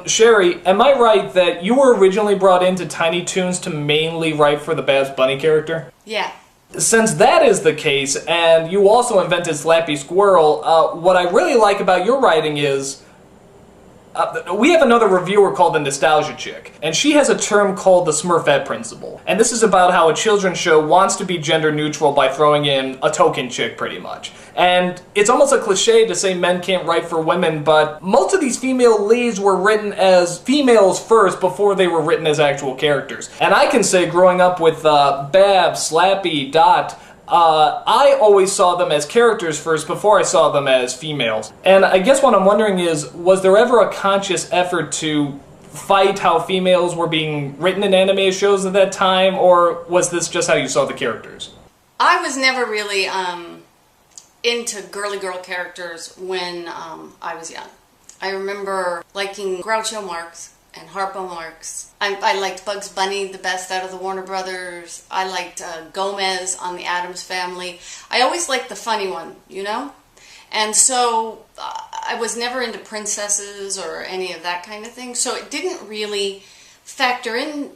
Sherry, am I right that you were originally brought into Tiny Toons to mainly write for the Babs Bunny character? Yeah. Since that is the case, and you also invented Slappy Squirrel, what I really like about your writing is we have another reviewer called the Nostalgia Chick, and she has a term called the Smurfette Principle. And this is about how a children's show wants to be gender neutral by throwing in a token chick, pretty much. And it's almost a cliche to say men can't write for women, but most of these female leads were written as females first before they were written as actual characters. And I can say, growing up with Bab, Slappy, Dot, I always saw them as characters first before I saw them as females. And I guess what I'm wondering is, was there ever a conscious effort to fight how females were being written in anime shows at that time, or was this just how you saw the characters? I was never really into girly girl characters when I was young. I remember liking Groucho Marx and Harpo Marx. I liked Bugs Bunny the best out of the Warner Brothers. I liked Gomez on the Addams Family. I always liked the funny one, you know? And so I was never into princesses or any of that kind of thing. So it didn't really factor in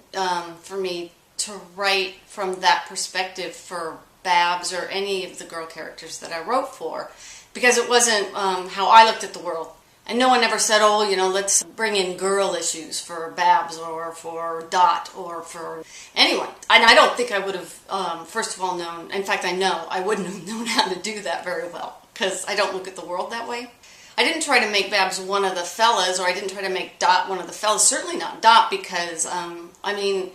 for me to write from that perspective for Babs or any of the girl characters that I wrote for, because it wasn't how I looked at the world. And no one ever said, oh, you know, let's bring in girl issues for Babs or for Dot or for anyone. And I don't think I would have, first of all, known. In fact, I know I wouldn't have known how to do that very well, because I don't look at the world that way. I didn't try to make Babs one of the fellas, or I didn't try to make Dot one of the fellas. Certainly not Dot, because, I mean,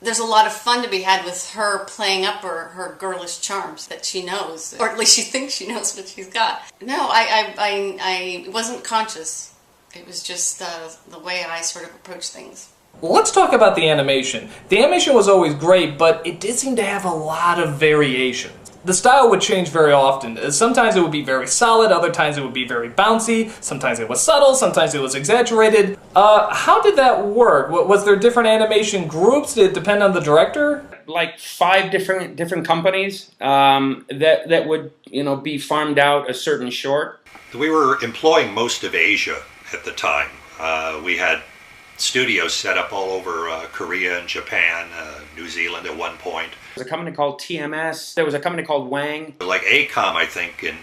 there's a lot of fun to be had with her playing up her girlish charms that she knows, or at least she thinks she knows what she's got. No, I wasn't conscious. It was just the way I sort of approach things. Well, let's talk about the animation. The animation was always great, but it did seem to have a lot of variations. The style would change very often. Sometimes it would be very solid, other times it would be very bouncy, sometimes it was subtle, sometimes it was exaggerated. How did that work? Was there different animation groups? Did it depend on the director? Like 5 different companies that would, you know, be farmed out a certain short. We were employing most of Asia at the time. We had studios set up all over Korea and Japan, New Zealand at one point. There was a company called TMS. There was a company called Wang. Like ACOM, I think, in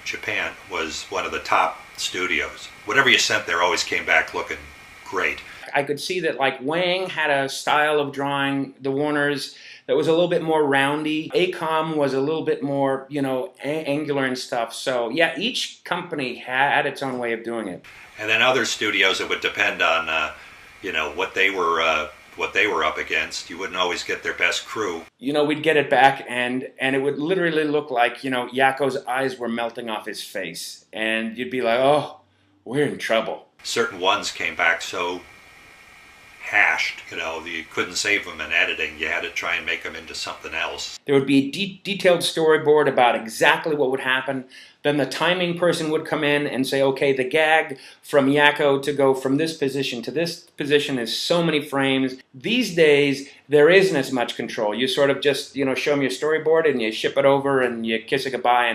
Japan was one of the top studios. Whatever you sent there always came back looking great. I could see that like Wang had a style of drawing, the Warners, that was a little bit more roundy. ACOM was a little bit more, you know, angular and stuff. So yeah, each company had its own way of doing it. And then other studios, it would depend on, you know, what they were up against. You wouldn't always get their best crew. You know, we'd get it back and it would literally look like, you know, Yakko's eyes were melting off his face. And you'd be like, oh, we're in trouble. Certain ones came back so hashed, you know, you couldn't save them in editing. You had to try and make them into something else. There would be a detailed storyboard about exactly what would happen. Then the timing person would come in and say, okay, the gag from Yakko to go from this position to this position is so many frames. These days, there isn't as much control. You sort of just, you know, show them your storyboard and you ship it over and you kiss it goodbye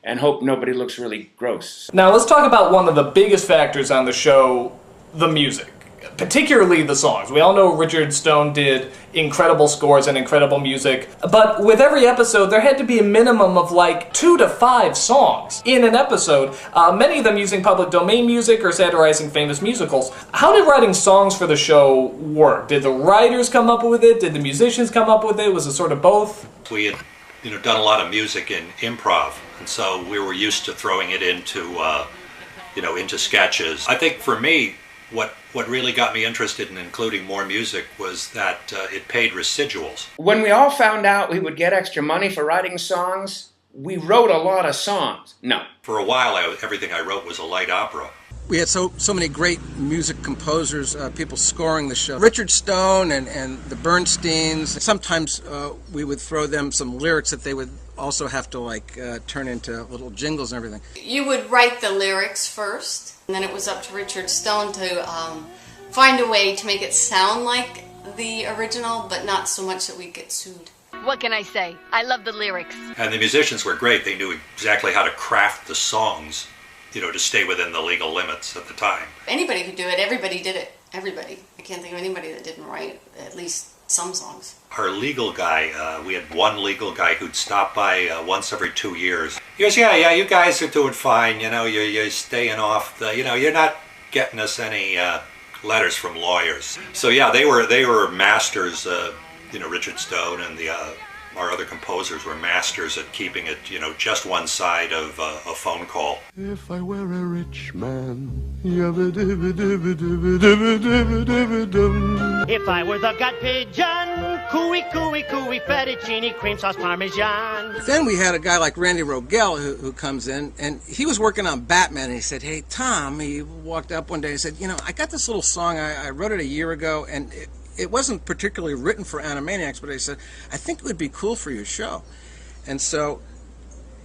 and hope nobody looks really gross. Now let's talk about one of the biggest factors on the show, the music. Particularly the songs. We all know Richard Stone did incredible scores and incredible music, but with every episode there had to be a minimum of like 2 to 5 songs in an episode, many of them using public domain music or satirizing famous musicals. How did writing songs for the show work? Did the writers come up with it? Did the musicians come up with it? Was it sort of both? We had, you know, done a lot of music in improv, and so we were used to throwing it into, you know, into sketches. I think for me, what really got me interested in including more music was that it paid residuals. When we all found out we would get extra money for writing songs, we wrote a lot of songs. No. For a while, everything I wrote was a light opera. We had so many great music composers, people scoring the show. Richard Stone and the Bernsteins. Sometimes we would throw them some lyrics that they would also have to like turn into little jingles and everything. You would write the lyrics first, and then it was up to Richard Stone to find a way to make it sound like the original, but not so much that we'd get sued. What can I say? I love the lyrics. And the musicians were great. They knew exactly how to craft the songs to stay within the legal limits at the time. Anybody could do it. Everybody did it. Everybody. I can't think of anybody that didn't write at least some songs. Our legal guy, we had one legal guy who'd stop by once every 2 years. He goes, yeah, you guys are doing fine. You're staying off the, you're not getting us any letters from lawyers. So yeah, they were masters. Richard Stone and our other composers were masters at keeping it, just one side of a phone call. If I were a rich man, if I were the gut pigeon, cooey, cooey, cooey, fettuccine, cream sauce, parmesan. Then we had a guy like Randy Rogel who comes in, and he was working on Batman, and he said, hey, Tom, he walked up one day and said, I got this little song, I wrote it a year ago, and it wasn't particularly written for Animaniacs, but I said, I think it would be cool for your show. And so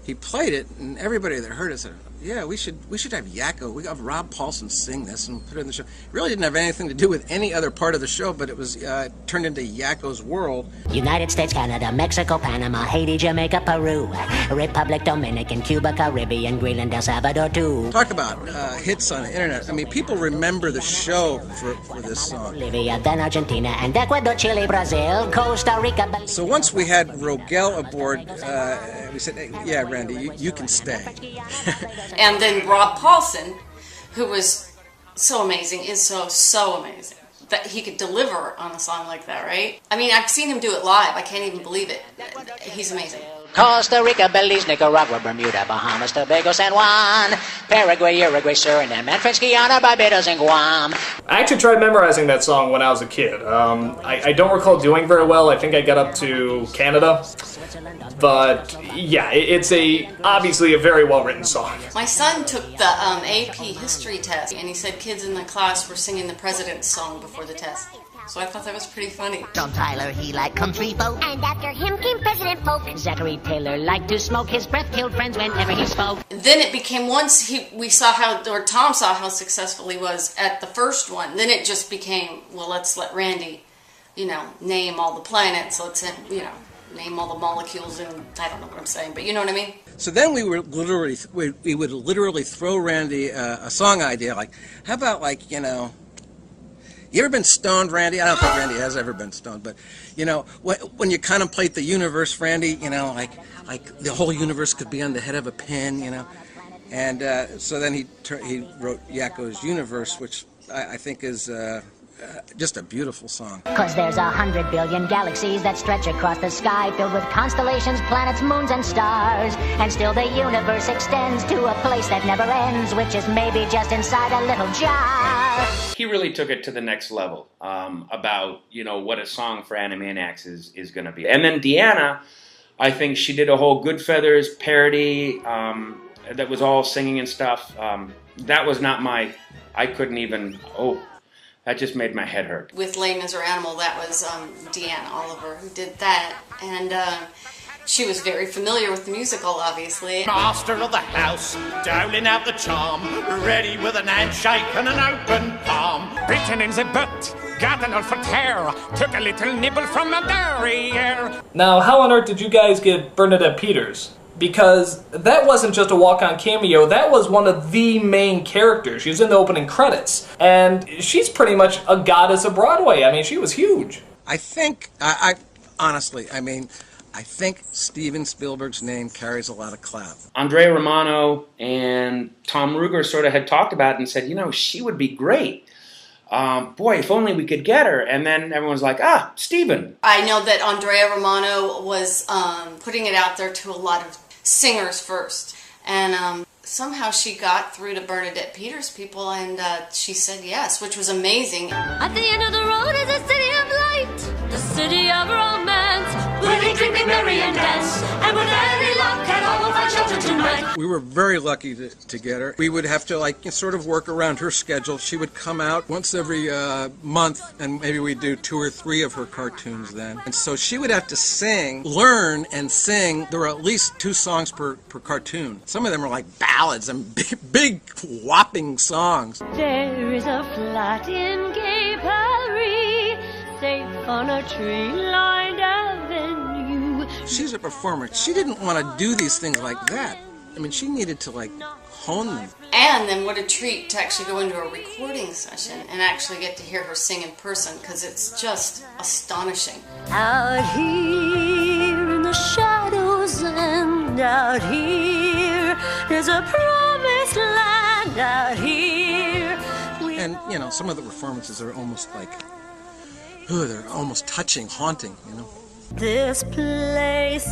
he played it, and everybody that heard it said, yeah, we should have Yakko. We have Rob Paulson sing this and put it in the show. It really didn't have anything to do with any other part of the show, but it was turned into Yakko's world. United States, Canada, Mexico, Panama, Haiti, Jamaica, Peru, Republic, Dominican, Cuba, Caribbean, Greenland, El Salvador, too. Talk about hits on the internet. I mean, people remember the show for this song. Bolivia, then Argentina, and Ecuador, Chile, Brazil, Costa Rica. So once we had Rogel aboard, we said, hey, yeah, Randy, you can stay. And then Rob Paulson, who was so amazing, is so amazing that he could deliver on a song like that, right? I mean, I've seen him do it live. I can't even believe it. He's amazing. Costa Rica, Belize, Nicaragua, Bermuda, Bahamas, Tobago, San Juan, Paraguay, Uruguay, Suriname, and French Guiana, Barbados, and Guam. I actually tried memorizing that song when I was a kid. I don't recall doing very well. I think I got up to Canada. But yeah, it's obviously a very well-written song. My son took the AP history test, and he said kids in the class were singing the President's song before the test. So I thought that was pretty funny. John Tyler, he liked country folk. And after him came President Folk. Zachary Taylor liked to smoke. His breath killed friends whenever he spoke. Then it became, once Tom saw how successful he was at the first one, then it just became, well, let's let Randy, name all the planets. Let's him, name all the molecules, and I don't know what I'm saying, but you know what I mean? So then we would literally throw Randy a song idea, like, how about, like, you ever been stoned, Randy? I don't think Randy has ever been stoned, but, when you contemplate the universe, Randy, like the whole universe could be on the head of a pin, And so then he wrote Yakko's Universe, which I think is just a beautiful song. 'Cause there's 100 billion galaxies that stretch across the sky, filled with constellations, planets, moons, and stars. And still the universe extends to a place that never ends, which is maybe just inside a little jar. He really took it to the next level about, what a song for Animaniacs is going to be. And then Deanna, I think she did a whole Goodfeathers parody that was all singing and stuff. That was not I couldn't even, that just made my head hurt. With Les Miserables, that was Deanna Oliver who did that. And she was very familiar with the musical, obviously. Master of the house, doling out the charm, ready with an handshake and an open palm. Written in the book, got an for tear, took a little nibble from a derriere. Now, how on earth did you guys get Bernadette Peters? Because that wasn't just a walk-on cameo, that was one of the main characters. She was in the opening credits. And she's pretty much a goddess of Broadway. I mean, she was huge. I think, honestly, I think Steven Spielberg's name carries a lot of clout. Andrea Romano and Tom Ruger sort of had talked about it and said, she would be great. Boy, if only we could get her. And then everyone's like, Steven. I know that Andrea Romano was putting it out there to a lot of singers first. And somehow she got through to Bernadette Peters' people, and she said yes, which was amazing. At the end of the road is a city of light, the city of romance, where they drink, be merry, and dance, and with any luck and all will find shelter tonight. We were very lucky to get her. We would have to sort of work around her schedule. She would come out once every month, and maybe we'd do 2 or 3 of her cartoons then. And so she would have to learn and sing. There were at least 2 songs per cartoon. Some of them were like ballads and big whopping songs. There is a flat in Gay Paris, safe on a tree-lined avenue. She's a performer. She didn't want to do these things like that. I mean, she needed to hone them. And then what a treat to actually go into a recording session and actually get to hear her sing in person, because it's just astonishing. Out here in the shadows and out here, there's a promised land out here. And, you know, some of the performances are almost like, they're almost touching, haunting, you know. This place